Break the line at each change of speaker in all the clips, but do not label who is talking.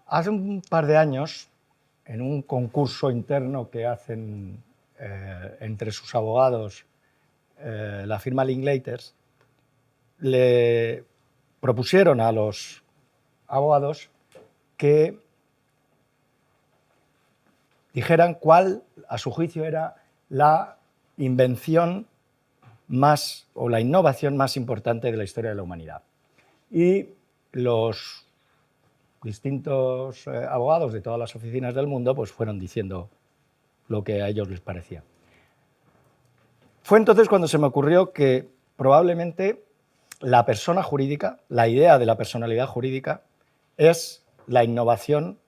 Hace un par de años, en un concurso interno que hacen entre sus abogados, la firma Linklaters, le propusieron a los abogados que dijeran cuál, a su juicio, era la invención más o la innovación más importante de la historia de la humanidad. Y los distintos abogados de todas las oficinas del mundo pues fueron diciendo lo que a ellos les parecía. Fue entonces cuando se me ocurrió que probablemente la persona jurídica, la idea de la personalidad jurídica, es la innovación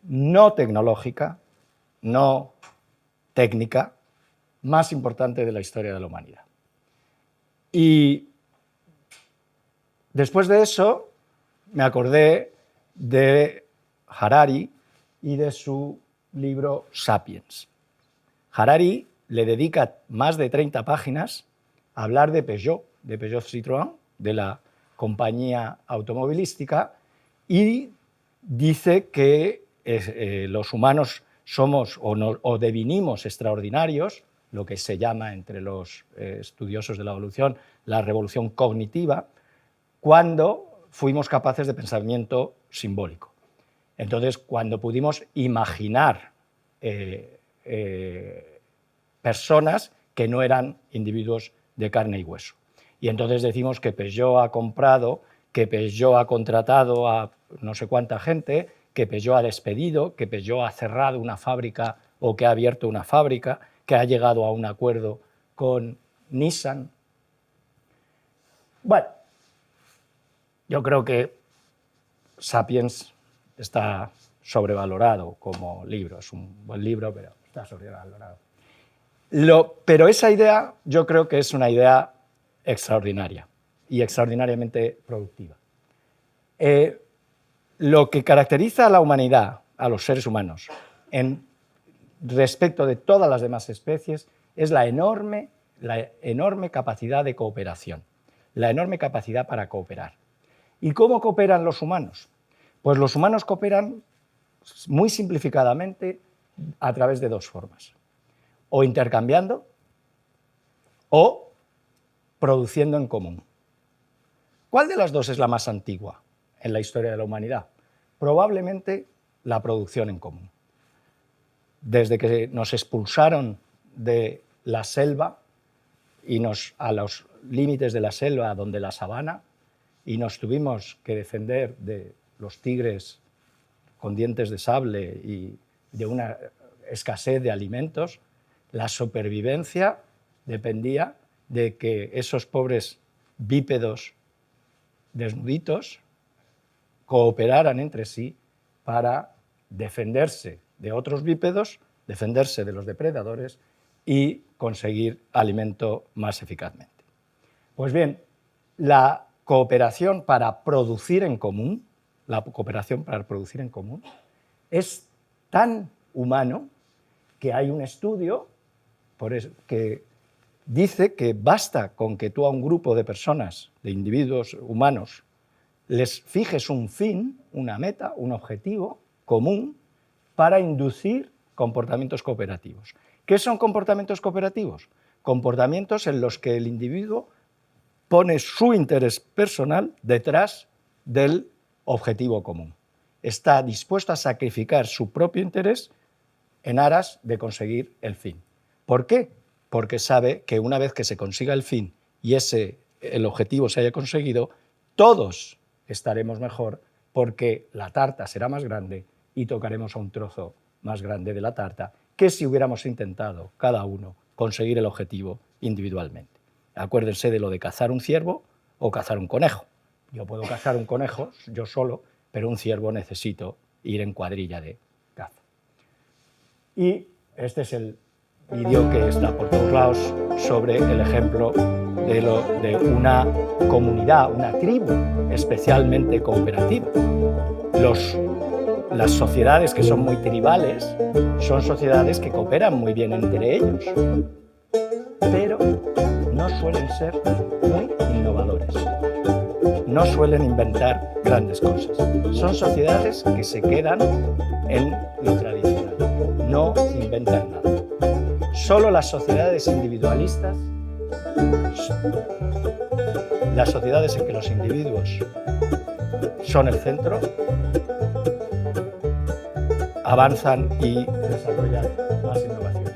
no tecnológica, no técnica, más importante de la historia de la humanidad. Y después de eso me acordé de Harari y de su libro Sapiens. Harari le dedica más de 30 páginas a hablar de Peugeot Citroën, de la compañía automovilística, y dice que los humanos somos o devinimos extraordinarios, lo que se llama entre los estudiosos de la evolución la revolución cognitiva, cuando fuimos capaces de pensamiento simbólico. Entonces, cuando pudimos imaginar personas que no eran individuos de carne y hueso. Y entonces decimos que Peugeot ha comprado, que Peugeot ha contratado a no sé cuánta gente, que Peugeot ha despedido, que Peugeot ha cerrado una fábrica o que ha abierto una fábrica, que ha llegado a un acuerdo con Nissan. Bueno, yo creo que Sapiens está sobrevalorado como libro. Es un buen libro, pero está sobrevalorado. Pero esa idea yo creo que es una idea extraordinaria y extraordinariamente productiva. Lo que caracteriza a la humanidad, a los seres humanos, respecto de todas las demás especies, es la enorme capacidad de cooperación, la enorme capacidad para cooperar. ¿Y cómo cooperan los humanos? Pues los humanos cooperan muy simplificadamente a través de dos formas: o intercambiando o produciendo en común. ¿Cuál de las dos es la más antigua en la historia de la humanidad? Probablemente la producción en común. Desde que nos expulsaron de la selva y a los límites de la selva, donde la sabana, y nos tuvimos que defender de los tigres con dientes de sable y de una escasez de alimentos, la supervivencia dependía de que esos pobres bípedos desnuditos cooperaran entre sí para defenderse de otros bípedos, defenderse de los depredadores y conseguir alimento más eficazmente. Pues bien, la cooperación para producir en común, es tan humano que hay un estudio que dice que basta con que tú a un grupo de personas, de individuos humanos, les fijes un fin, una meta, un objetivo común para inducir comportamientos cooperativos. ¿Qué son comportamientos cooperativos? Comportamientos en los que el individuo pone su interés personal detrás del objetivo común. Está dispuesto a sacrificar su propio interés en aras de conseguir el fin. ¿Por qué? Porque sabe que una vez que se consiga el fin y el objetivo se haya conseguido, todos estaremos mejor porque la tarta será más grande y tocaremos a un trozo más grande de la tarta que si hubiéramos intentado cada uno conseguir el objetivo individualmente. Acuérdense de lo de cazar un ciervo o cazar un conejo. Yo puedo cazar un conejo yo solo, pero un ciervo necesito ir en cuadrilla de caza. Y este es el vídeo que está por todos lados sobre el ejemplo de una comunidad, una tribu especialmente cooperativa. Las sociedades que son muy tribales son sociedades que cooperan muy bien entre ellos, pero no suelen ser muy innovadores. no suelen inventar grandes cosas. Son sociedades que se quedan en lo tradicional, no inventan nada. Solo las sociedades individualistas, las sociedades en que los individuos son el centro, avanzan y desarrollan más innovaciones.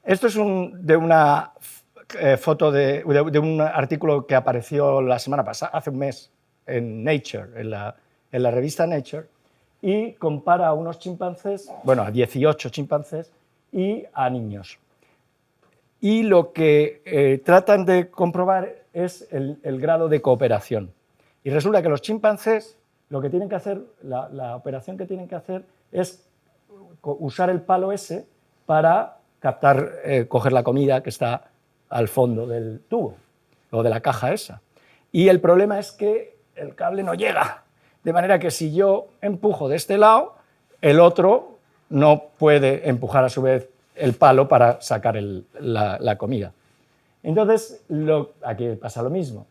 Esto es de una foto de un artículo que apareció la semana pasada, hace un mes, en Nature, en la revista Nature, y compara a unos chimpancés, bueno, a 18 chimpancés y a niños. Y lo que tratan de comprobar es el grado de cooperación. Y resulta que los chimpancés, lo que tienen que hacer, la operación que tienen que hacer es usar el palo ese para captar, coger la comida que está al fondo del tubo o de la caja esa. Y el problema es que el cable no llega, de manera que si yo empujo de este lado, el otro no puede empujar a su vez el palo para sacar la comida. Entonces, aquí pasa lo mismo.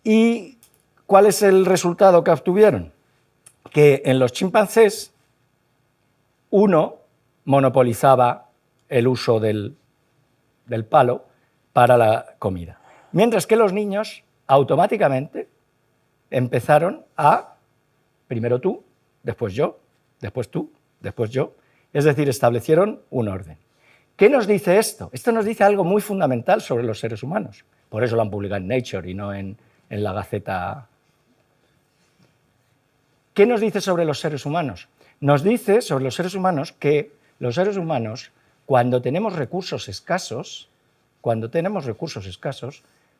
¿Y cuál es el resultado que obtuvieron? Que en los chimpancés uno monopolizaba el uso del palo para la comida, mientras que los niños automáticamente empezaron a, primero tú, después yo, después tú, después yo, es decir, establecieron un orden. ¿Qué nos dice esto? Esto nos dice algo muy fundamental sobre los seres humanos. Por eso lo han publicado en Nature y no en la Gaceta. ¿Qué nos dice sobre los seres humanos? Nos dice sobre los seres humanos que los seres humanos, cuando tenemos recursos escasos,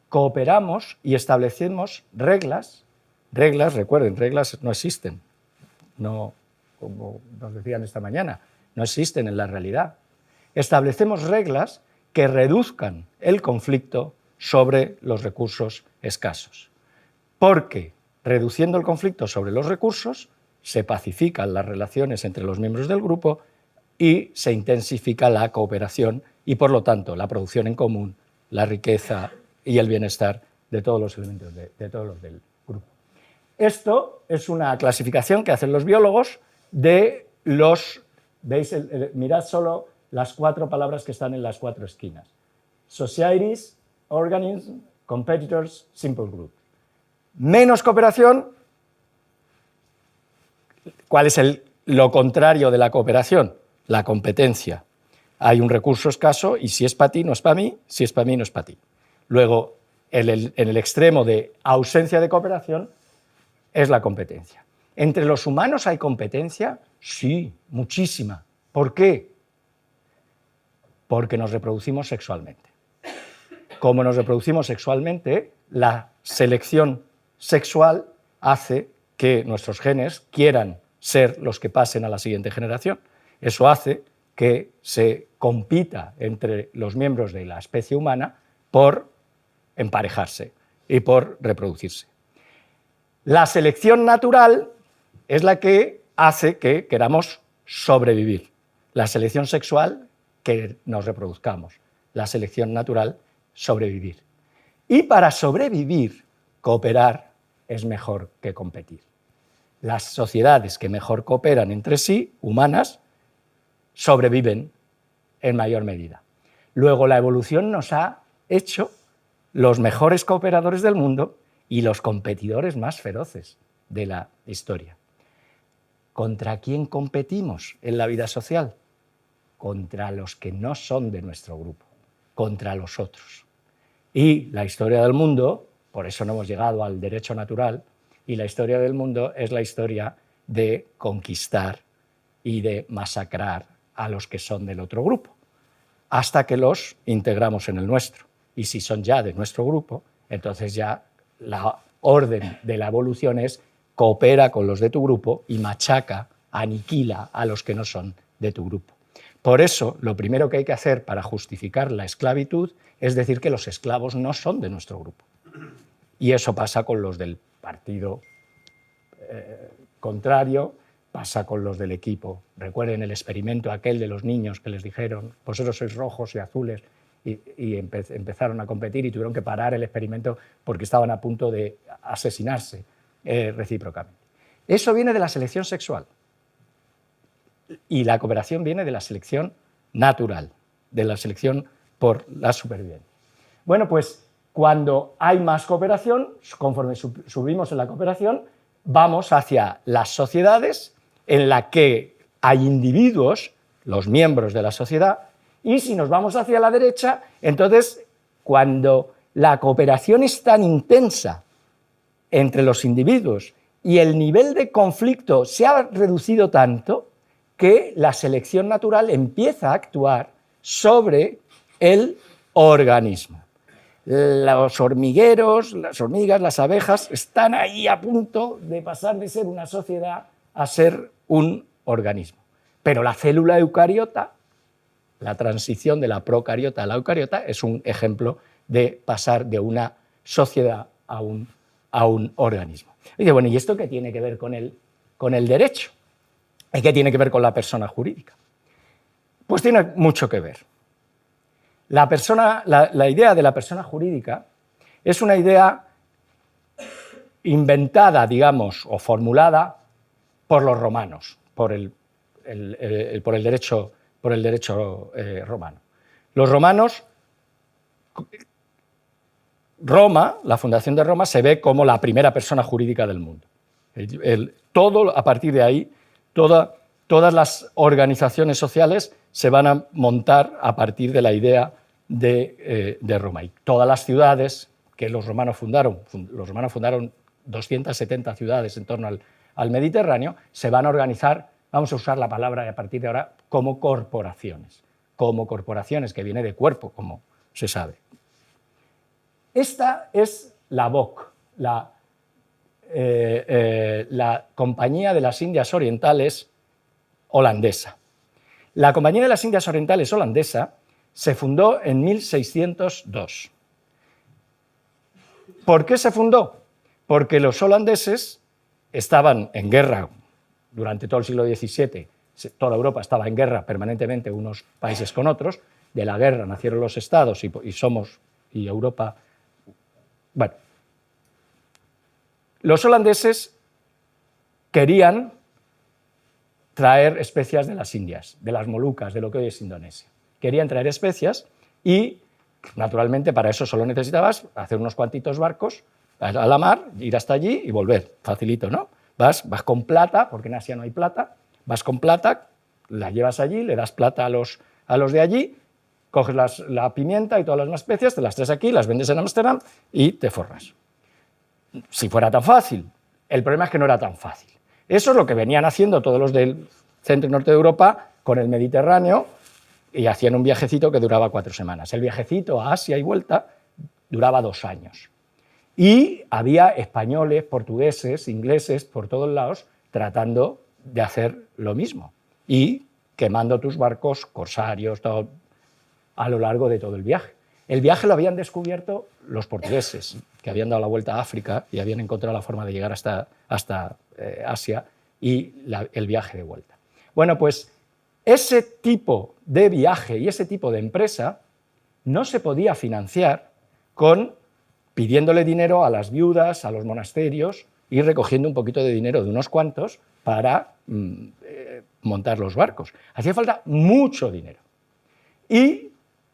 cooperamos y establecemos reglas. Reglas, recuerden, reglas no existen, no, como nos decían esta mañana, no existen en la realidad. Establecemos reglas que reduzcan el conflicto sobre los recursos escasos. Porque reduciendo el conflicto sobre los recursos, se pacifican las relaciones entre los miembros del grupo y se intensifica la cooperación y, por lo tanto, la producción en común, la riqueza y el bienestar de todos los elementos, de todos los del grupo. Esto es una clasificación que hacen los biólogos de los... ¿Veis? Mirad solo las 4 palabras que están en las 4 esquinas. Societies, organisms, competitors, simple group. Menos cooperación. ¿Cuál es lo contrario de la cooperación? La competencia. Hay un recurso escaso y si es para ti, no es para mí, si es para mí, no es para ti. Luego, en el extremo de ausencia de cooperación, es la competencia. ¿Entre los humanos hay competencia? Sí, muchísima. ¿Por qué? Porque nos reproducimos sexualmente. Como nos reproducimos sexualmente, la selección sexual hace que nuestros genes quieran ser los que pasen a la siguiente generación. Eso hace que se compita entre los miembros de la especie humana por emparejarse y por reproducirse. La selección natural es la que hace que queramos sobrevivir. La selección sexual, que nos reproduzcamos. La selección natural, sobrevivir. Y para sobrevivir, cooperar es mejor que competir. Las sociedades que mejor cooperan entre sí, humanas, sobreviven en mayor medida. Luego, la evolución nos ha hecho los mejores cooperadores del mundo y los competidores más feroces de la historia. ¿Contra quién competimos en la vida social? Contra los que no son de nuestro grupo, contra los otros. Y la historia del mundo, por eso no hemos llegado al derecho natural, y la historia del mundo es la historia de conquistar y de masacrar a los que son del otro grupo, hasta que los integramos en el nuestro. Y si son ya de nuestro grupo, entonces ya la orden de la evolución es coopera con los de tu grupo y machaca, aniquila a los que no son de tu grupo. Por eso, lo primero que hay que hacer para justificar la esclavitud es decir que los esclavos no son de nuestro grupo. Y eso pasa con los del partido contrario, Pasa con los del equipo. Recuerden el experimento aquel de los niños que les dijeron, vosotros sois rojos y azules, y empezaron a competir y tuvieron que parar el experimento porque estaban a punto de asesinarse recíprocamente. Eso viene de la selección sexual. Y la cooperación viene de la selección natural, de la selección por la supervivencia. Bueno, pues cuando hay más cooperación, conforme subimos en la cooperación, vamos hacia las sociedades en las que hay individuos, los miembros de la sociedad, y si nos vamos hacia la derecha, entonces cuando la cooperación es tan intensa entre los individuos y el nivel de conflicto se ha reducido tanto que la selección natural empieza a actuar sobre el organismo. Los hormigueros, las hormigas, las abejas están ahí a punto de pasar de ser una sociedad a ser un organismo. Pero la célula eucariota, la transición de la procariota a la eucariota, es un ejemplo de pasar de una sociedad a un organismo. Y dice, bueno, ¿y esto qué tiene que ver con el derecho? ¿Y qué tiene que ver con la persona jurídica? Pues tiene mucho que ver. La idea de la persona jurídica es una idea inventada, digamos, o formulada por los romanos, por el derecho romano. Los romanos, Roma, la fundación de Roma, se ve como la primera persona jurídica del mundo. Todo, a partir de ahí, todas las organizaciones sociales se van a montar a partir de la idea de Roma. Y todas las ciudades que los romanos fundaron 270 ciudades en torno al Mediterráneo, se van a organizar, vamos a usar la palabra a partir de ahora, como corporaciones que viene de cuerpo, como se sabe. Esta es la BOC, la Compañía de las Indias Orientales holandesa. La Compañía de las Indias Orientales holandesa se fundó en 1602. ¿Por qué se fundó? Porque los holandeses estaban en guerra durante todo el siglo XVII, toda Europa estaba en guerra permanentemente unos países con otros, de la guerra nacieron los estados y Europa. Bueno, los holandeses querían traer especias de las Indias, de las Molucas, de lo que hoy es Indonesia. Querían traer especias y, naturalmente, para eso solo necesitabas hacer unos cuantitos barcos a la mar, ir hasta allí y volver. Facilito, ¿no? Vas con plata, porque en Asia no hay plata, vas con plata, la llevas allí, le das plata a los de allí, coges la pimienta y todas las demás especias, te las traes aquí, las vendes en Ámsterdam y te forras. Si fuera tan fácil. El problema es que no era tan fácil. Eso es lo que venían haciendo todos los del centro y norte de Europa con el Mediterráneo y hacían un viajecito que duraba 4 semanas. El viajecito a Asia y vuelta duraba 2 años. Y había españoles, portugueses, ingleses, por todos lados, tratando de hacer lo mismo y quemando tus barcos, corsarios, todo, a lo largo de todo el viaje. El viaje lo habían descubierto los portugueses, que habían dado la vuelta a África y habían encontrado la forma de llegar hasta Asia y el viaje de vuelta. Bueno, pues ese tipo de viaje y ese tipo de empresa no se podía financiar pidiéndole dinero a las viudas, a los monasterios y recogiendo un poquito de dinero de unos cuantos para montar los barcos. Hacía falta mucho dinero. Y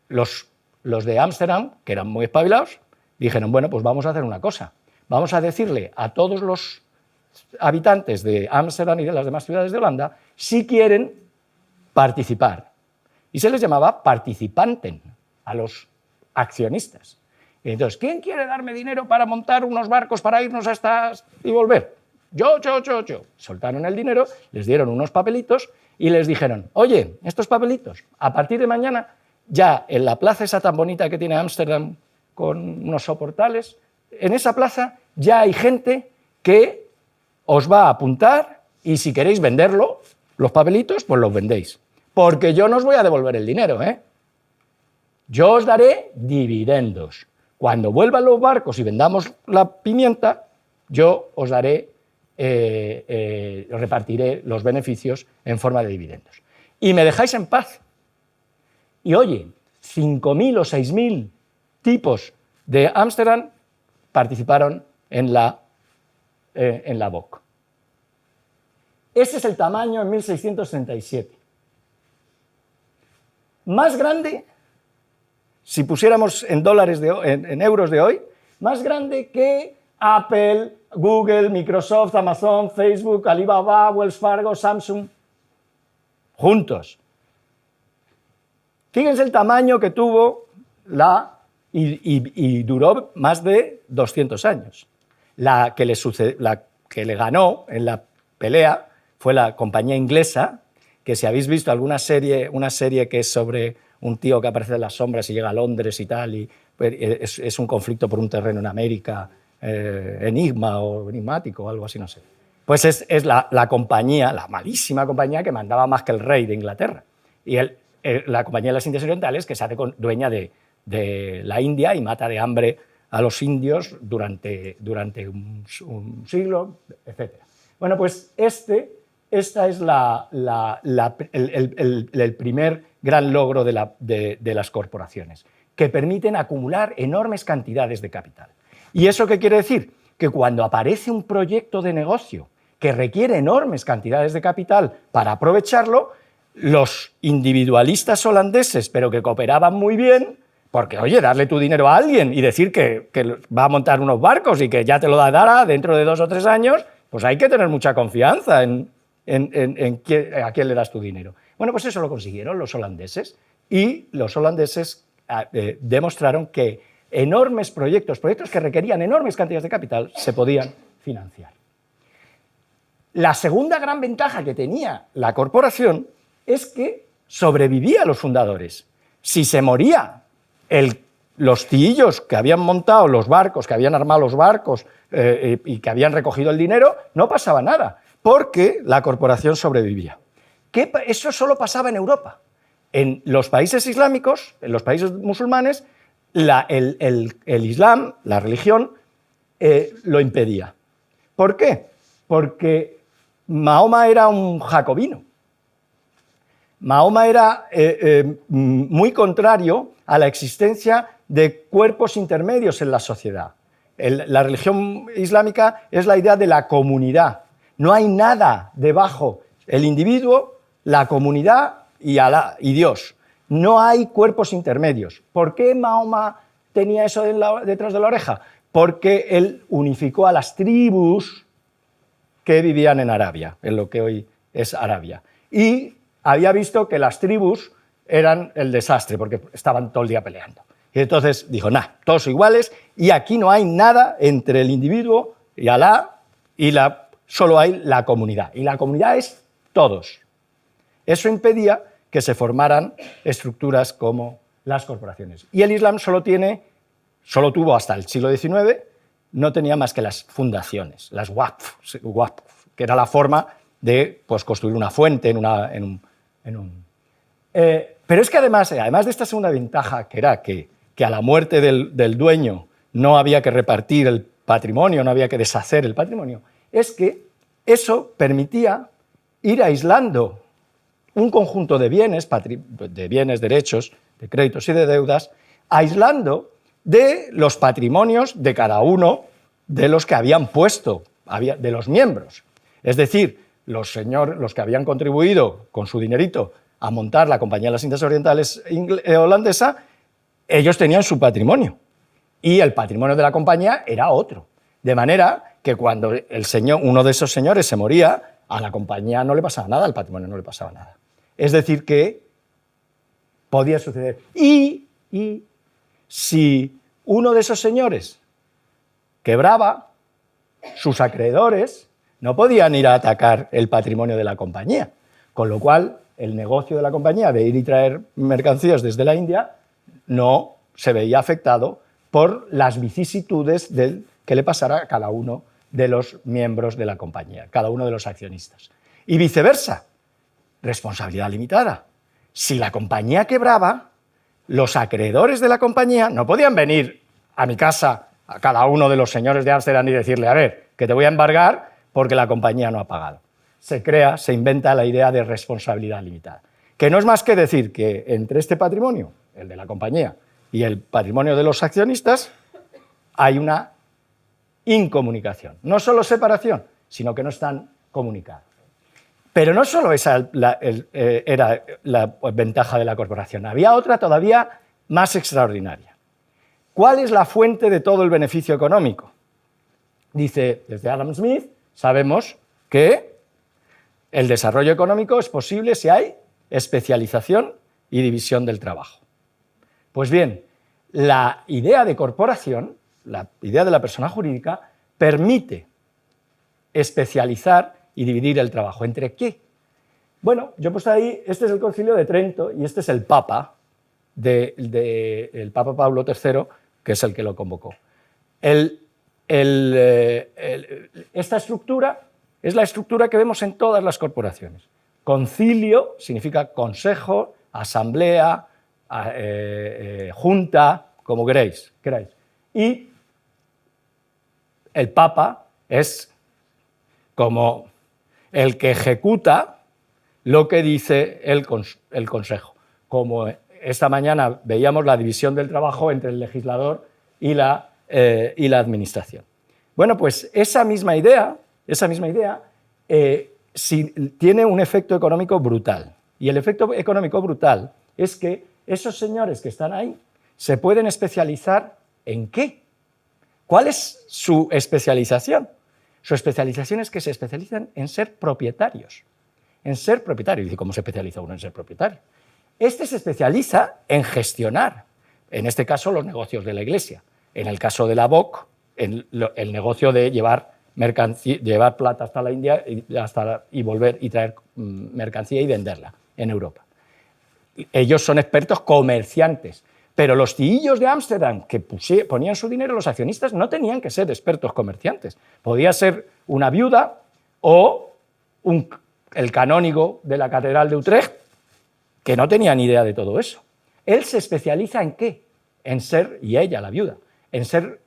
los de Ámsterdam, que eran muy espabilados, dijeron, bueno, pues vamos a hacer una cosa. Vamos a decirle a todos los habitantes de Ámsterdam y de las demás ciudades de Holanda si quieren participar. Y se les llamaba participanten a los accionistas. Y entonces, ¿quién quiere darme dinero para montar unos barcos para irnos y volver? Yo. Soltaron el dinero, les dieron unos papelitos y les dijeron, oye, estos papelitos, a partir de mañana, ya en la plaza esa tan bonita que tiene Ámsterdam con unos soportales, en esa plaza ya hay gente que os va a apuntar y si queréis venderlo, los papelitos, pues los vendéis. Porque yo no os voy a devolver el dinero, ¿eh? Yo os daré dividendos. Cuando vuelvan los barcos y vendamos la pimienta, yo os daré repartiré los beneficios en forma de dividendos. Y me dejáis en paz. Y oye, 5.000 o 6.000 tipos de Ámsterdam participaron en la BOC. Ese es el tamaño en 1637. Más grande, si pusiéramos en dólares en euros de hoy, más grande que Apple, Google, Microsoft, Amazon, Facebook, Alibaba, Wells Fargo, Samsung, juntos. Fíjense el tamaño que tuvo y duró más de 200 años. La que le ganó en la pelea fue la compañía inglesa, que si habéis visto una serie que es sobre un tío que aparece en las sombras y llega a Londres y tal, y es un conflicto por un terreno en América, Enigma o Enigmático o algo así, no sé. Pues es la compañía, la malísima compañía que mandaba más que el rey de Inglaterra. Y la compañía de las Indias Orientales, que se hace dueña de la India y mata de hambre a los indios durante un siglo, etc. Bueno, pues esta es el primer gran logro de las corporaciones, que permiten acumular enormes cantidades de capital. ¿Y eso qué quiere decir? Que cuando aparece un proyecto de negocio que requiere enormes cantidades de capital para aprovecharlo, los individualistas holandeses, pero que cooperaban muy bien, porque, oye, darle tu dinero a alguien y decir que va a montar unos barcos y que ya te lo dará dentro de 2 o 3 años, pues hay que tener mucha confianza en a quién le das tu dinero. Bueno, pues eso lo consiguieron los holandeses, y los holandeses demostraron que enormes proyectos que requerían enormes cantidades de capital, se podían financiar. La segunda gran ventaja que tenía la corporación es que sobrevivía a los fundadores. Si se moría los tíos que habían montado los barcos, que habían armado los barcos y que habían recogido el dinero, no pasaba nada, porque la corporación sobrevivía. Eso solo pasaba en Europa. En los países islámicos, en los países musulmanes, el Islam, la religión, lo impedía. ¿Por qué? Porque Mahoma era un jacobino. Mahoma era muy contrario a la existencia de cuerpos intermedios en la sociedad. La religión islámica es la idea de la comunidad. No hay nada debajo el individuo, la comunidad y Alá y Dios. No hay cuerpos intermedios. ¿Por qué Mahoma tenía eso detrás de la oreja? Porque él unificó a las tribus que vivían en Arabia, en lo que hoy es Arabia. Y había visto que las tribus eran el desastre, porque estaban todo el día peleando. Y entonces dijo, nah, todos iguales, y aquí no hay nada entre el individuo y Alá, y solo hay la comunidad. Y la comunidad es todos. Eso impedía que se formaran estructuras como las corporaciones. Y el Islam solo tuvo hasta el siglo XIX, no tenía más que las fundaciones, las waqf, que era la forma de construir una fuente pero es que además de esta segunda ventaja, que era que a la muerte del dueño no había que repartir el patrimonio, no había que deshacer el patrimonio, es que eso permitía ir aislando un conjunto de bienes, derechos, de créditos y de deudas, aislando de los patrimonios de cada uno de los que habían puesto, de los miembros. Es decir, los que habían contribuido con su dinerito a montar la Compañía de las Indias Orientales holandesa, ellos tenían su patrimonio y el patrimonio de la compañía era otro. De manera que cuando uno de esos señores se moría, a la compañía no le pasaba nada, al patrimonio no le pasaba nada. Es decir, que podía suceder. Y si uno de esos señores quebraba, sus acreedores no podían ir a atacar el patrimonio de la compañía, con lo cual el negocio de la compañía de ir y traer mercancías desde la India no se veía afectado por las vicisitudes que le pasara a cada uno de los miembros de la compañía, cada uno de los accionistas. Y viceversa, responsabilidad limitada. Si la compañía quebraba, los acreedores de la compañía no podían venir a mi casa, a cada uno de los señores de Ámsterdam, y decirle, a ver, que te voy a embargar porque la compañía no ha pagado. Se inventa la idea de responsabilidad limitada, que no es más que decir que entre este patrimonio, el de la compañía, y el patrimonio de los accionistas, hay una incomunicación. No solo separación, sino que no están comunicados. Pero no solo esa era la ventaja de la corporación, había otra todavía más extraordinaria. ¿Cuál es la fuente de todo el beneficio económico? Dice, desde Adam Smith, sabemos que el desarrollo económico es posible si hay especialización y división del trabajo. Pues bien, la idea de corporación, la idea de la persona jurídica, permite especializar y dividir el trabajo. ¿Entre qué? Bueno, yo he puesto ahí, este es el Concilio de Trento y este es el Papa, el Papa Pablo III, que es el que lo convocó. Esta estructura es la estructura que vemos en todas las corporaciones. Concilio significa consejo, asamblea, junta, como queráis. Y el Papa es como el que ejecuta lo que dice el Consejo. Como esta mañana veíamos la división del trabajo entre el legislador y la administración. Bueno, pues esa misma idea tiene un efecto económico brutal. Y el efecto económico brutal es que esos señores que están ahí se pueden especializar ¿en qué? ¿Cuál es su especialización? Su especialización es que se especializan en ser propietarios. En ser propietario. Dice, ¿cómo se especializa uno en ser propietario? Este se especializa en gestionar, en este caso, los negocios de la Iglesia. En el caso de la BOC, el negocio de llevar plata hasta la India y volver y traer mercancía y venderla en Europa. Ellos son expertos comerciantes, pero los tiillos de Ámsterdam que ponían su dinero, los accionistas, no tenían que ser expertos comerciantes. Podía ser una viuda o el canónigo de la Catedral de Utrecht, que no tenía ni idea de todo eso. Él se especializa ¿en qué? En ser, y ella, la viuda, en ser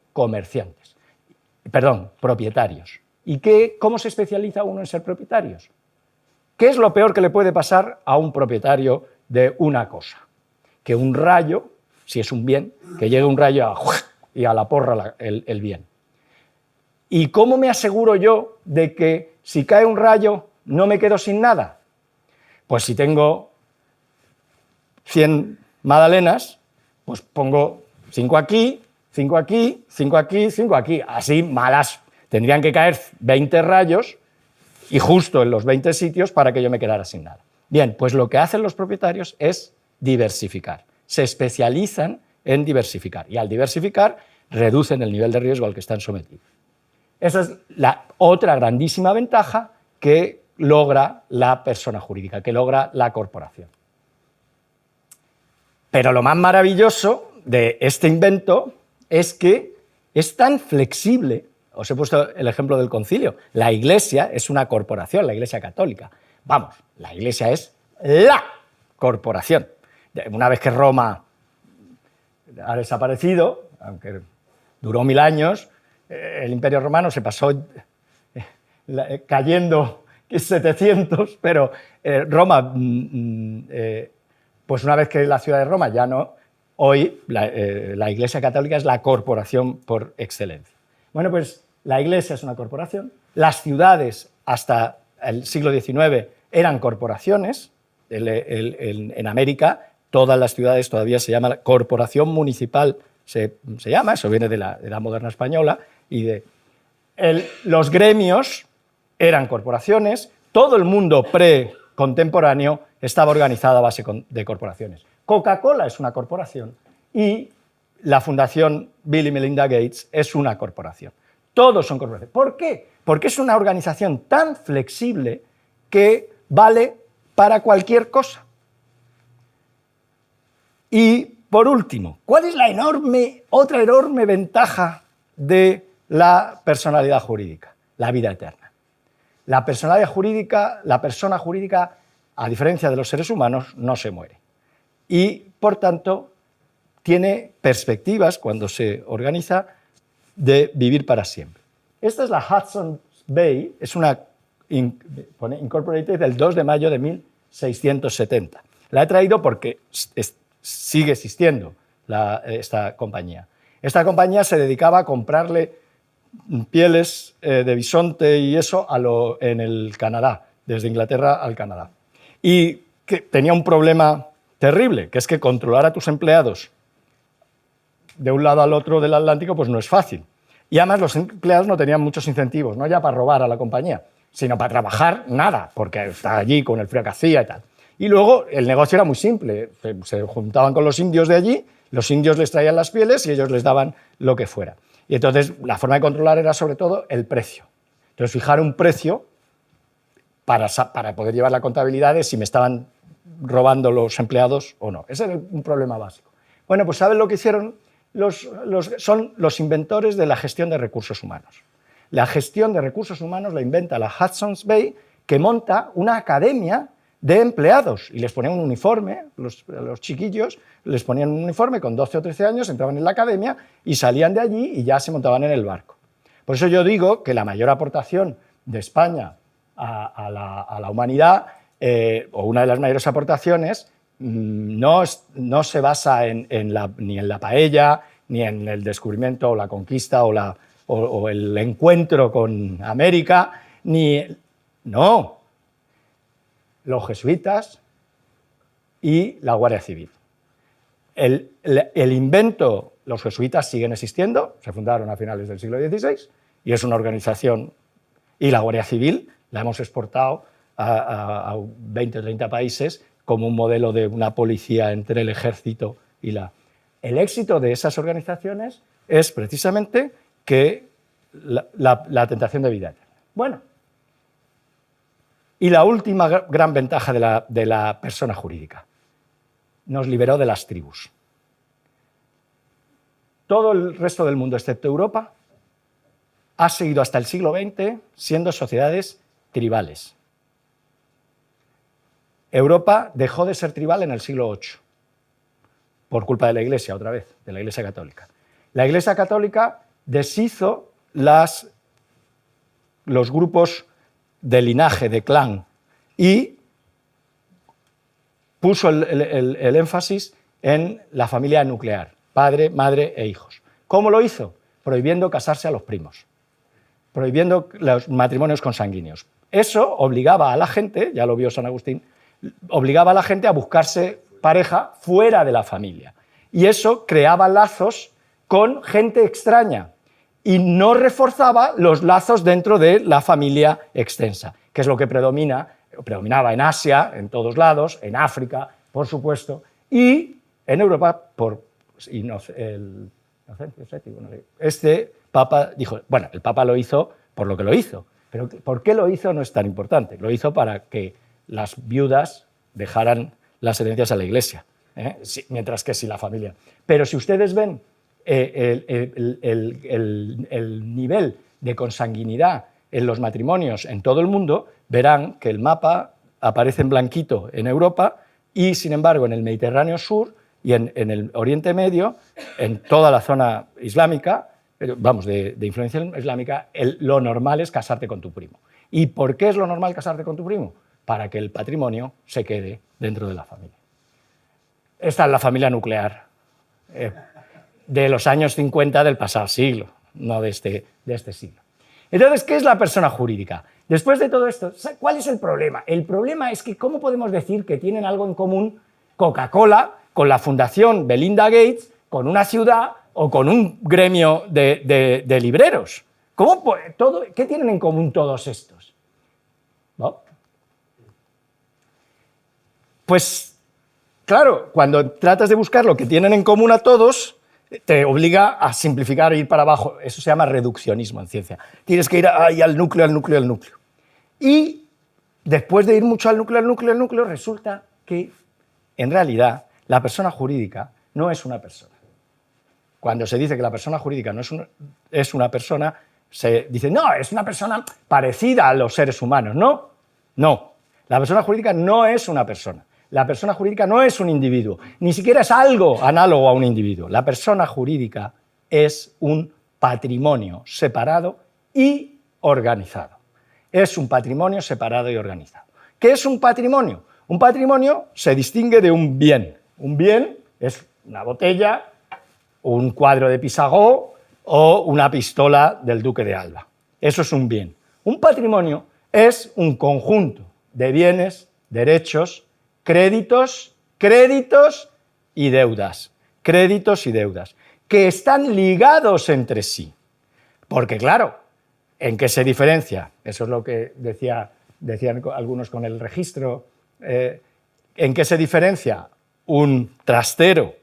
propietarios. ¿Y cómo se especializa uno en ser propietarios? ¿Qué es lo peor que le puede pasar a un propietario de una cosa? Que un rayo, si es un bien, que llegue un rayo y a la porra el bien. ¿Y cómo me aseguro yo de que si cae un rayo no me quedo sin nada? Pues si tengo 100 magdalenas, pues pongo 5 aquí, 5 aquí, 5 aquí, 5 aquí. Así malas. Tendrían que caer 20 rayos y justo en los 20 sitios para que yo me quedara sin nada. Bien, pues lo que hacen los propietarios es diversificar. Se especializan en diversificar y al diversificar reducen el nivel de riesgo al que están sometidos. Esa es la otra grandísima ventaja que logra la persona jurídica, que logra la corporación. Pero lo más maravilloso de este invento es que es tan flexible. Os he puesto el ejemplo del concilio. La Iglesia es una corporación, la Iglesia católica. Vamos, la Iglesia es la corporación. Una vez que Roma ha desaparecido, aunque duró 1000 años, el Imperio Romano se pasó cayendo 700, pero Roma, pues una vez que la ciudad de Roma ya no, hoy la Iglesia católica es la corporación por excelencia. Bueno, pues la Iglesia es una corporación, las ciudades hasta el siglo XIX eran corporaciones, en América todas las ciudades todavía se llaman corporación municipal, se llama, eso viene de la moderna española, y los gremios eran corporaciones, todo el mundo precontemporáneo estaba organizado a base de corporaciones. Coca-Cola es una corporación y la Fundación Bill y Melinda Gates es una corporación. Todos son corporaciones. ¿Por qué? Porque es una organización tan flexible que vale para cualquier cosa. Y, por último, ¿cuál es la otra enorme ventaja de la personalidad jurídica? La vida eterna. La persona jurídica, a diferencia de los seres humanos, no se muere. Y, por tanto, tiene perspectivas, cuando se organiza, de vivir para siempre. Esta es la Hudson Bay es una incorporated del 2 de mayo de 1670. La he traído porque sigue existiendo esta compañía. Esta compañía se dedicaba a comprarle pieles de bisonte y eso en el Canadá, desde Inglaterra al Canadá. Y que tenía un problema terrible, que es que controlar a tus empleados de un lado al otro del Atlántico pues no es fácil. Y además los empleados no tenían muchos incentivos, no ya para robar a la compañía, sino para trabajar nada, porque está allí con el frío que hacía y tal. Y luego el negocio era muy simple, se juntaban con los indios de allí, los indios les traían las pieles y ellos les daban lo que fuera. Y entonces la forma de controlar era sobre todo el precio. Entonces fijar un precio para poder llevar la contabilidad de si me estaban robando los empleados o no. Ese era un problema básico. Bueno, pues ¿saben lo que hicieron? Son los inventores de la gestión de recursos humanos. La gestión de recursos humanos la inventa la Hudson's Bay, que monta una academia de empleados y les ponían un uniforme, los chiquillos les ponían un uniforme con 12 o 13 años, entraban en la academia y salían de allí y ya se montaban en el barco. Por eso yo digo que la mayor aportación de España a la humanidad, o una de las mayores aportaciones, no se basa ni en la paella, ni en el descubrimiento o la conquista o el encuentro con América, no, los jesuitas y la Guardia Civil. El invento, los jesuitas siguen existiendo, se fundaron a finales del siglo XVI y es una organización, y la Guardia Civil la hemos exportado a 20 o 30 países como un modelo de una policía entre el ejército y El éxito de esas organizaciones es precisamente que la tentación de vida eterna. Bueno, y la última gran ventaja de la persona jurídica, nos liberó de las tribus. Todo el resto del mundo, excepto Europa, ha seguido hasta el siglo XX siendo sociedades tribales. Europa dejó de ser tribal en el siglo VIII, por culpa de la Iglesia, otra vez, de la Iglesia Católica. La Iglesia Católica deshizo los grupos de linaje, de clan, y puso el énfasis en la familia nuclear, padre, madre e hijos. ¿Cómo lo hizo? Prohibiendo casarse a los primos, prohibiendo los matrimonios consanguíneos. Eso obligaba a la gente, ya lo vio San Agustín, obligaba a la gente a buscarse pareja fuera de la familia. Y eso creaba lazos con gente extraña y no reforzaba los lazos dentro de la familia extensa, que es lo que predominaba en Asia, en todos lados, en África, por supuesto, y en Europa, este Papa dijo, bueno, el Papa lo hizo por lo que lo hizo, pero ¿por qué lo hizo? No es tan importante. Lo hizo para que las viudas dejaran las herencias a la Iglesia, mientras que si la familia. Pero si ustedes ven el nivel de consanguinidad en los matrimonios en todo el mundo, verán que el mapa aparece en blanquito en Europa y, sin embargo, en el Mediterráneo Sur y en el Oriente Medio, en toda la zona islámica, de influencia islámica, lo normal es casarte con tu primo. ¿Y por qué es lo normal casarte con tu primo? Para que el patrimonio se quede dentro de la familia. Esta es la familia nuclear de los años 50 del pasado siglo, no de este siglo. Entonces, ¿qué es la persona jurídica? Después de todo esto, ¿cuál es el problema? El problema es que ¿cómo podemos decir que tienen algo en común Coca-Cola con la Fundación Melinda Gates, con una ciudad o con un gremio de libreros? ¿Qué tienen en común todos estos? ¿No? Pues, claro, cuando tratas de buscar lo que tienen en común a todos, te obliga a simplificar e ir para abajo. Eso se llama reduccionismo en ciencia. Tienes que ir ahí al núcleo, al núcleo, al núcleo. Y después de ir mucho al núcleo, resulta que, en realidad, la persona jurídica no es una persona. Cuando se dice que la persona jurídica no es una persona, se dice, no, es una persona parecida a los seres humanos. No. La persona jurídica no es una persona. La persona jurídica no es un individuo, ni siquiera es algo análogo a un individuo. La persona jurídica es un patrimonio separado y organizado. Es un patrimonio separado y organizado. ¿Qué es un patrimonio? Un patrimonio se distingue de un bien. Un bien es una botella, un cuadro de Pissarro o una pistola del Duque de Alba. Eso es un bien. Un patrimonio es un conjunto de bienes, derechos, créditos y deudas. Créditos y deudas, que están ligados entre sí. Porque, claro, ¿en qué se diferencia? Eso es lo que decían algunos con el registro. ¿En qué se diferencia un trastero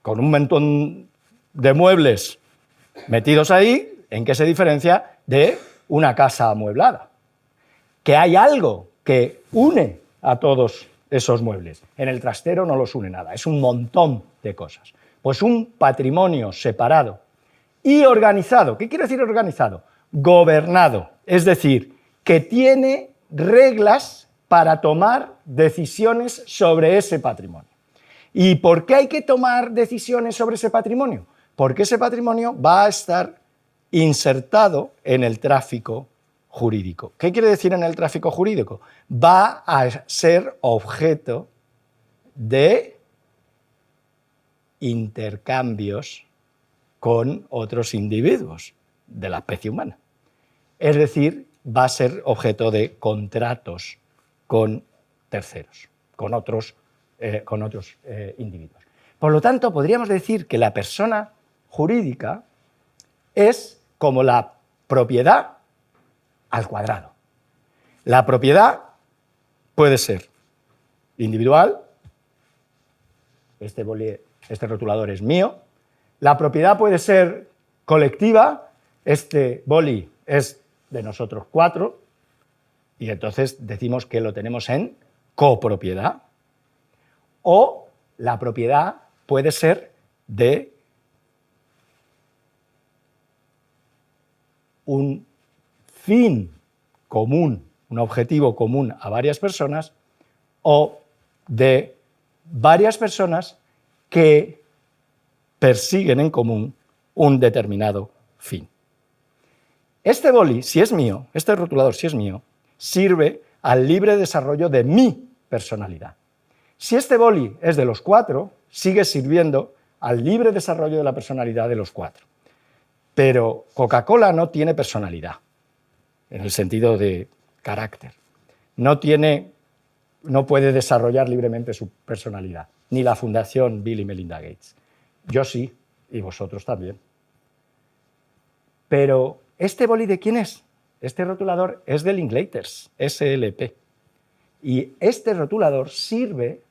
con un montón de muebles metidos ahí? ¿En qué se diferencia de una casa amueblada? Que hay algo que une a todos esos muebles. En el trastero no los une nada, es un montón de cosas. Pues un patrimonio separado y organizado. ¿Qué quiere decir organizado? Gobernado, es decir, que tiene reglas para tomar decisiones sobre ese patrimonio. ¿Y por qué hay que tomar decisiones sobre ese patrimonio? Porque ese patrimonio va a estar insertado en el tráfico jurídico. ¿Qué quiere decir en el tráfico jurídico? Va a ser objeto de intercambios con otros individuos de la especie humana. Es decir, va a ser objeto de contratos con terceros, con otros individuos. Por lo tanto, podríamos decir que la persona jurídica es como la propiedad al cuadrado. La propiedad puede ser individual, este rotulador es mío. La propiedad puede ser colectiva, este boli es de nosotros 4, y entonces decimos que lo tenemos en copropiedad. O la propiedad puede ser de un fin común, un objetivo común a varias personas, o de varias personas que persiguen en común un determinado fin. Este boli, si es mío, este rotulador, si es mío, sirve al libre desarrollo de mi personalidad. Si este boli es de los 4, sigue sirviendo al libre desarrollo de la personalidad de los 4. Pero Coca-Cola no tiene personalidad, en el sentido de carácter. No puede desarrollar libremente su personalidad, ni la Fundación Bill y Melinda Gates. Yo sí, y vosotros también. Pero, ¿este boli de quién es? Este rotulador es de Linklaters, SLP. Y este rotulador sirve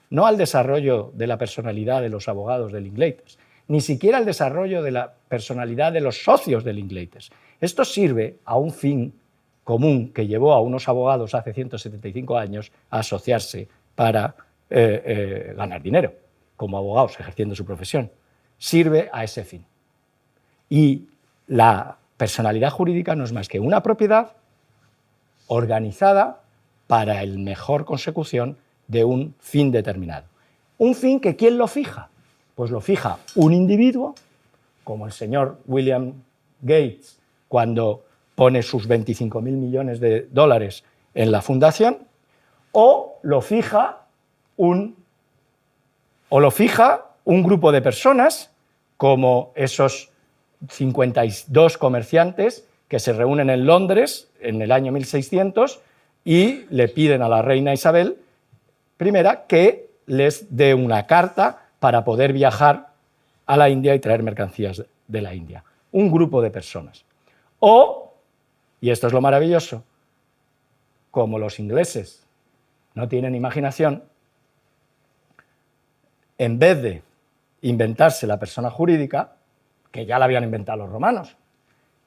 no al desarrollo de la personalidad de los abogados de Linklaters, ni siquiera al desarrollo de la personalidad de los socios de Linklaters. Esto sirve a un fin común que llevó a unos abogados hace 175 años a asociarse para ganar dinero, como abogados ejerciendo su profesión. Sirve a ese fin. Y la personalidad jurídica no es más que una propiedad organizada para la mejor consecución de un fin determinado. Un fin que ¿quién lo fija? Pues lo fija un individuo, como el señor William Gates, cuando pone sus 25.000 millones de dólares en la fundación, o lo fija un grupo de personas, como esos 52 comerciantes que se reúnen en Londres en el año 1600 y le piden a la reina Isabel I que les dé una carta para poder viajar a la India y traer mercancías de la India. Un grupo de personas. O, y esto es lo maravilloso, como los ingleses no tienen imaginación, en vez de inventarse la persona jurídica, que ya la habían inventado los romanos,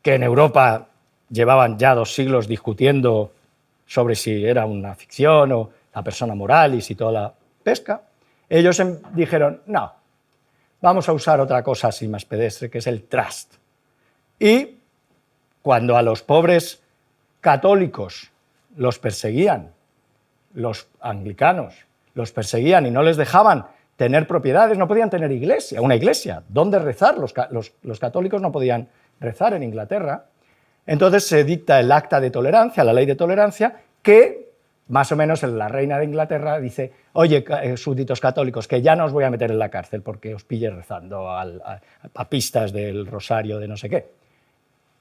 que en Europa llevaban ya 2 siglos discutiendo sobre si era una ficción o la persona moralis y toda la pesca, ellos dijeron, no, vamos a usar otra cosa así más pedestre, que es el trust. Y cuando a los pobres católicos los perseguían, los anglicanos los perseguían y no les dejaban tener propiedades, no podían tener iglesia, una iglesia, ¿dónde rezar? Los católicos no podían rezar en Inglaterra. Entonces se dicta el acta de tolerancia, la ley de tolerancia, que más o menos la reina de Inglaterra dice: oye, súbditos católicos, que ya no os voy a meter en la cárcel porque os pille rezando a pistas del rosario de no sé qué.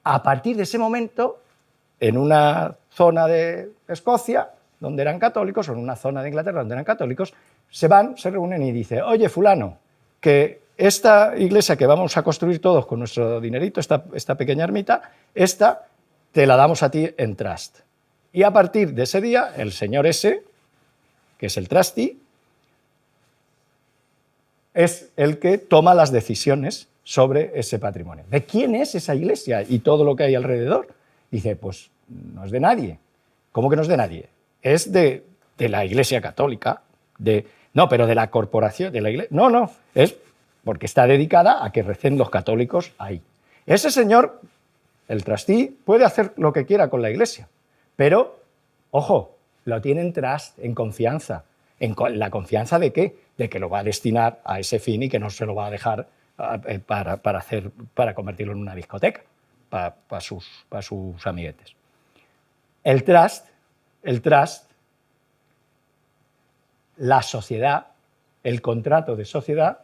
A partir de ese momento, en una zona de Escocia, donde eran católicos, o en una zona de Inglaterra donde eran católicos, se reúnen y dicen: oye, fulano, que esta iglesia que vamos a construir todos con nuestro dinerito, esta pequeña ermita, esta te la damos a ti en trust. Y a partir de ese día, el señor ese, que es el trustee, es el que toma las decisiones sobre ese patrimonio. ¿De quién es esa iglesia y todo lo que hay alrededor? Dice: pues no es de nadie. ¿Cómo que no es de nadie? Es de la Iglesia Católica. No, pero de la corporación, de la iglesia. No, es porque está dedicada a que recen los católicos ahí. Ese señor, el trustee, puede hacer lo que quiera con la iglesia, pero, ojo, lo tiene en trust, en confianza. ¿En la confianza de qué? De que lo va a destinar a ese fin y que no se lo va a dejar para convertirlo en una discoteca, para sus amiguetes. El trust, la sociedad, el contrato de sociedad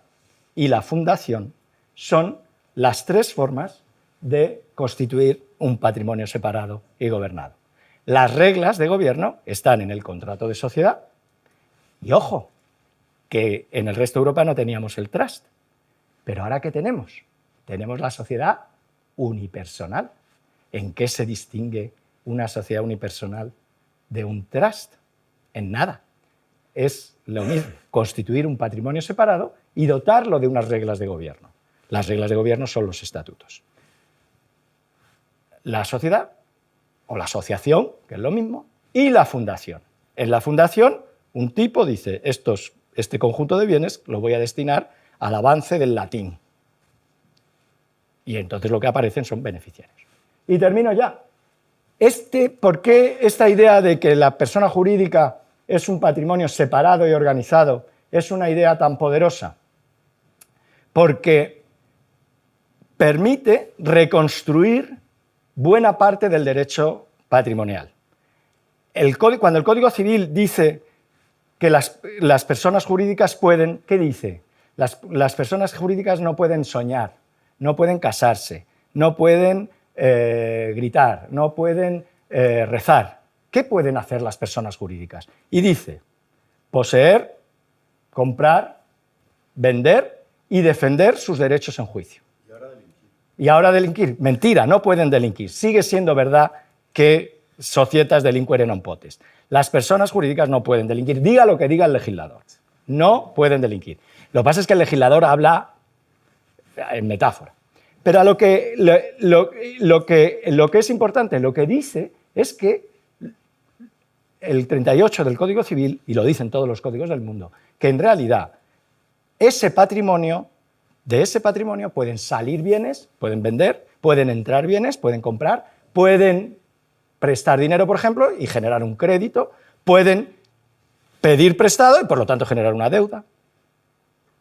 y la fundación son las tres formas de constituir un patrimonio separado y gobernado. Las reglas de gobierno están en el contrato de sociedad y, ojo, que en el resto de Europa no teníamos el trust. Pero ahora, ¿qué tenemos? Tenemos la sociedad unipersonal. ¿En qué se distingue una sociedad unipersonal de un trust? En nada. Es lo mismo, constituir un patrimonio separado y dotarlo de unas reglas de gobierno. Las reglas de gobierno son los estatutos. La sociedad, o la asociación, que es lo mismo, y la fundación. En la fundación, un tipo dice: este conjunto de bienes lo voy a destinar al avance del latín. Y entonces lo que aparecen son beneficiarios. Y termino ya. ¿Por qué esta idea de que la persona jurídica es un patrimonio separado y organizado es una idea tan poderosa? Porque permite reconstruir buena parte del derecho patrimonial. Cuando el Código Civil dice que las personas jurídicas pueden, ¿qué dice? Las personas jurídicas no pueden soñar, no pueden casarse, no pueden gritar, no pueden rezar. ¿Qué pueden hacer las personas jurídicas? Y dice: poseer, comprar, vender y defender sus derechos en juicio. Y ahora delinquir. Mentira, no pueden delinquir. Sigue siendo verdad que societas delinquere non potest. Las personas jurídicas no pueden delinquir, diga lo que diga el legislador. No pueden delinquir. Lo que pasa es que el legislador habla en metáfora. Pero lo que es importante, lo que dice es que el 38 del Código Civil, y lo dicen todos los códigos del mundo, que en realidad de ese patrimonio pueden salir bienes, pueden vender, pueden entrar bienes, pueden comprar, pueden prestar dinero, por ejemplo, y generar un crédito, pueden pedir prestado y, por lo tanto, generar una deuda,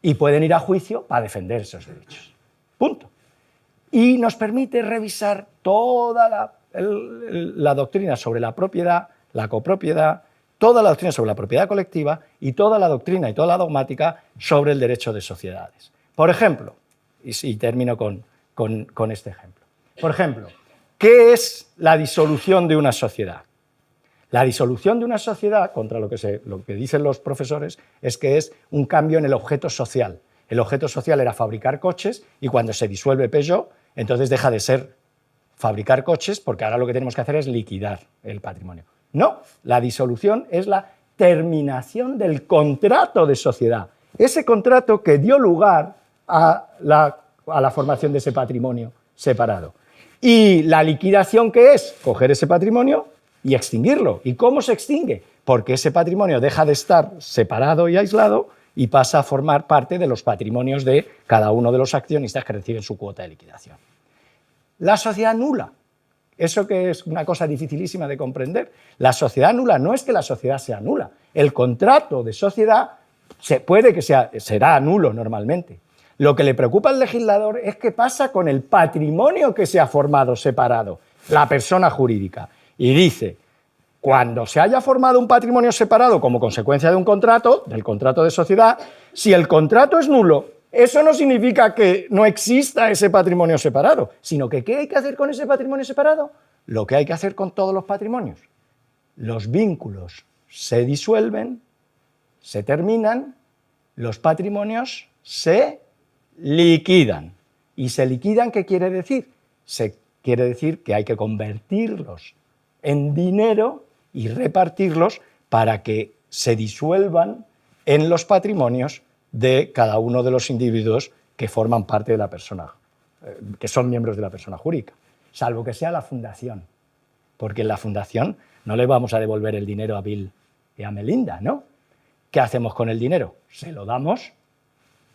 y pueden ir a juicio para defender esos derechos. Punto. Y nos permite revisar toda la doctrina sobre la propiedad, la copropiedad, toda la doctrina sobre la propiedad colectiva y toda la doctrina y toda la dogmática sobre el derecho de sociedades. Por ejemplo, y termino con este ejemplo. Por ejemplo, ¿qué es la disolución de una sociedad? La disolución de una sociedad, contra lo que dicen los profesores, es que es un cambio en el objeto social. El objeto social era fabricar coches y cuando se disuelve Peugeot, entonces deja de ser fabricar coches porque ahora lo que tenemos que hacer es liquidar el patrimonio. No, la disolución es la terminación del contrato de sociedad. Ese contrato que dio lugar a la formación de ese patrimonio separado. Y la liquidación, ¿qué es? Coger ese patrimonio y extinguirlo. ¿Y cómo se extingue? Porque ese patrimonio deja de estar separado y aislado y pasa a formar parte de los patrimonios de cada uno de los accionistas que reciben su cuota de liquidación. La sociedad nula, eso que es una cosa dificilísima de comprender. La sociedad nula no es que la sociedad sea nula. El contrato de sociedad será nulo normalmente. Lo que le preocupa al legislador es qué pasa con el patrimonio que se ha formado separado. la persona jurídica. Y dice, cuando se haya formado un patrimonio separado como consecuencia de un contrato, del contrato de sociedad, si el contrato es nulo, eso no significa que no exista ese patrimonio separado, sino que ¿qué hay que hacer con ese patrimonio separado? Lo que hay que hacer con todos los patrimonios. Los vínculos se disuelven, se terminan, los patrimonios se liquidan. ¿Y se liquidan qué quiere decir? Quiere decir que hay que convertirlos en dinero y repartirlos para que se disuelvan en los patrimonios de cada uno de los individuos que forman parte de la persona, que son miembros de la persona jurídica, salvo que sea la fundación, porque en la fundación no le vamos a devolver el dinero a Bill y a Melinda, ¿no? ¿Qué hacemos con el dinero? Se lo damos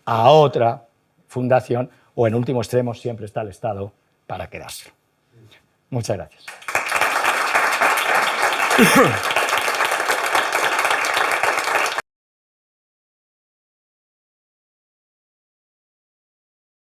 a otra fundación o, en último extremo, siempre está el Estado para quedárselo. Muchas gracias.